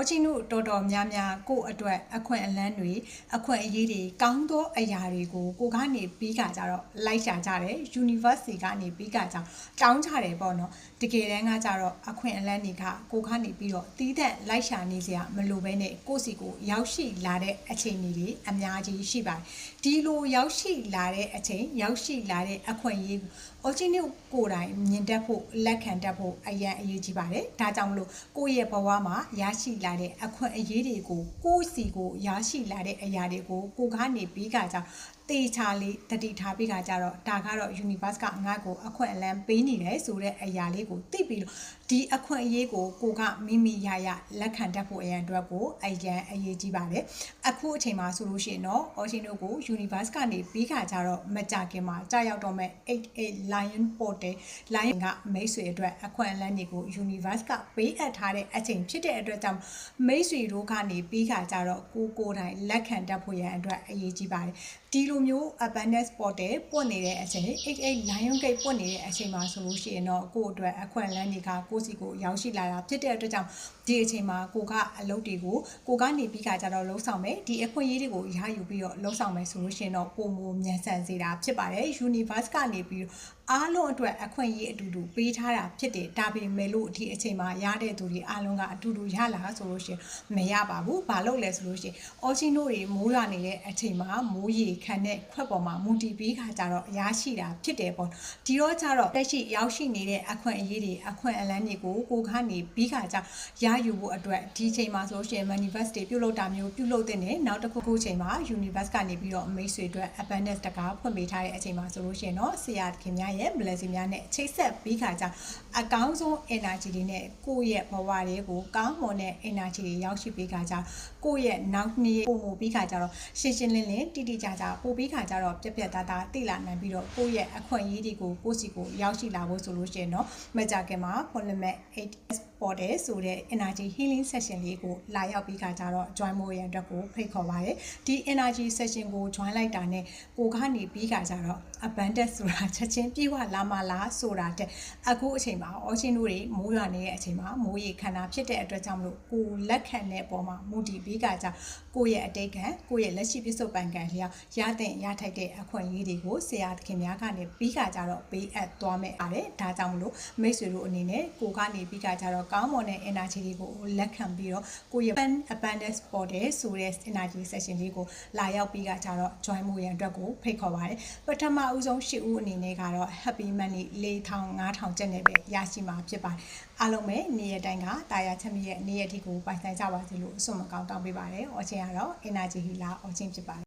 အော်ချီနုတော်တော်များများကို့အတွက်အခွင့်အလန်းတွေအခွင့်အရေးတွေကောင်းသောအရာတွေကိုကိုကနေပြီးကြတော့လိုက်ရှာကြတယ် University ကနေပြီးကြတောင်းကြတယ်ပေါ့နော်တကယ်တမ်းကကြတော့အခွင့်အလန်းတွေကကိုကနေပြီးတော့တီးတဲ့လိုက်ရှာနေစရာမလိုဘဲနဲ့ကိုစီကိုရောက်ရှိလာတဲ့အခြေအနေတွေအများကြီးရှိပါတယ်ဒီလိုရောက်ရှိလာတဲ့အချိန်ရောက်ရှိလာတဲ့အခွင့်အရေးအော်ချီနုကိုယ်တိုင်မြင်တတ်ဖို့လက်ခံတတ်ဖို့အရေးကြီးပါတယ်ဒါကြောင့်မလို့ကိုယ့်ရဲ့ဘဝမှာရရှိလာတဲ့အခွင့်အရေးတွေကိုကိုယ့်စီကိုရရှိလာတဲ့အရာတွေကိုကိုကနေပြီးကြတေချာလေးတတိထားပြီးကြတော့ဒါကတော့ universe ကငါ့ကိုအခွင့်အလန်းပေးနေတယ်ဆိုတဲ့အရာလေးကိုသိပြီးတော့ဒီအခွင့်အရေးကိုကိုကမိမိရလက်ခံတတ်ဖို့အရင်အတွက်ကိုအရေးကြီးပါတယ်အခုအချိန်မှာဆိုလို့ရှိရင်တော့အော်ချီနိုကို universe ကနေပြီးကြတော့မကြခင်မှာကြာရောက်တော့မဲ့88 lion portal lion ကမိတ်ဆွေအတွက်အခွင့်အလန်းတွေကို universe ကပေးအပ်ထားတဲ့အချိန်ဖြစ်တဲ့အတွက်ကြောင့်မိတ်ဆွေတို့ကနေပြီးကြတော့ကိုယ်တိုင်လက်ခံတတ်ဖို့ရန်အတွက်အရေးကြီးပါတယ်ဒီလိုမျိုး abundance portal ပွင့်နေတဲ့အချိန်88 lion gate ပွင့်နေတဲ့အချိန်မှာဆိုလို့ရှိရင်တော့ကိုယ့်အတွက်အခွင့်အလန်းတွေကကိုယ့်စီကိုရောက်ရှိလာတာဖြစ်တဲ့အတွက်ကြောင့်ဒီအချိန်မှာကိုကအလုပ်တွေကိုကိုကနေပြီးကြတော့လှုပ်ဆောင်မယ်ဒီအခွင့်အရေးတွေကိုရယူပြီးတော့လှုပ်ဆောင်မယ်ဆိုလို့ရှိရင်တော့ပုံမမြန်ဆန်စေတာဖြစ်ပါတယ် universe ကနေပြီးအားလုံးအတွက်အခွင့်အရေးအတူတူပေးထားတာဖြစ်တယ်ဒါပေမဲ့လို့ဒီအချိန်မှာရတဲ့သူတွေအားလုံးကအတူတူရလာဆိုလို့ရှိရင်မရပါဘူးဘာလို့လဲဆိုလို့ရှိရင်အော်ချီနိုတွေမိုးရွာနေတဲ့အချိန်မှာမိုးရေခံတဲ့ခွက်ပေါ်မှာမူတည်ပြီးခါကြတော့ရရှိတာဖြစ်တယ်ပေါ့ဒီတော့ကြတော့တက်ရှိရောက်ရှိနေတဲ့အခွင့်အရေးတွေအခွင့်အလန်းတွေကိုကိုကနေပြီးခါကြရယူဖို့အတွက်ဒီချိန်မှာဆိုလို့ရှိရင် manifest တွေပြုလုပ်တာမျိုးပြုလုပ်တဲ့နဲ့နောက်တစ်ခုချိန်မှာ universe ကနေပြီးတော့မိတ်ဆွေအတွက် abundance တကားဖွင့်ပေးထားတဲ့အချိန်မှာဆိုလို့ရှိရင်တော့ဆရာခင်များရဲ့ blessing များနဲ့ချိတ်ဆက်ပြီးခါကြအကောင်းဆုံး energy တွေနဲ့ကိုယ့်ရဲ့ဘဝတွေကိုကောင်းမွန်တဲ့ energy တွေရောက်ရှိပြီးခါကြကိုယ့်ရဲ့နောက်နေ့ပုံမှုပြီးခါကြတော့ရှင်းရှင်းလင်းလင်းတိတိကျကျပို့ပြီးခါကြတော့ပြက်ပြက်သားသားသိလာနိုင်ပြီးတော့ကိုယ့်ရဲ့အခွင့်အရေးတွေကိုကိုယ့်စီကိုရောက်ရှိလာဖို့ဆိုလို့ရှိရင်တော့မကြခင်မှာ polymer 8 ပေါ်တယ်ဆိုတဲ့ energy healing session လေးကိုလာရောက်ပြီးခါကြတော့ join မို့ရန်အတွက်ကိုဖိတ်ခေါ်ပါတယ်ဒီ energy session ကို join လိုက်တာနဲ့ကိုကနေပြီးခါကြတော့ abundance ဆိုတာချက်ချင်းပြေဝလာမလားဆိုတာတဲ့အခုအချိန်မှာအော်ချီနိုတွေမိုးရွာနေတဲ့အချိန်မှာမိုးရေခန္ဓာဖြစ်တဲ့အတွက်ကြောင့်မလို့ကိုလက်ခံတဲ့ပုံမှာမူတည်ပြီးခါကြကိုရဲ့အတိတ်ကံကိုရဲ့လက်ရှိပြစ္ဆုတ်ပံကံလျောက်ရတဲ့ရထိုက်တဲ့အခွင့်အရေးတွေကိုဆရာသခင်များကနေပြီးခါကြတော့ပေးအပ်သွားမယ်ပါတယ်ဒါကြောင့်မလို့မိတ်ဆွေတို့အနေနဲ့ကိုကနေပြီးခါကြတော့ကောင်းမွန်တဲ့ energy တွေကိုလက်ခံပြီးတော့ကိုရဲ့ abundance ပေါ်တယ်ဆိုတဲ့ energy session လေးကိုလာရောက်ပြီးကြတော့ join မှုရန်အတွက်ကိုဖိတ်ခေါ်ပါတယ်ပထမဦးဆုံး10ဦးအနေနဲ့ကတော့ happy money 4000 5000ကျပ်နဲ့ပဲရရှိမှာဖြစ်ပါတယ်အားလုံးပဲနေ့ရက်တိုင်းကတာယာချမ်းမြေရဲ့နေ့ရက်ဒီကိုပိုင်ဆိုင်ကြပါစေလို့အစွန်မကောင်းတောင်းပေးပါတယ်အော်ချင်းကတော့ energy healer အော်ချင်းဖြစ်ပါတယ်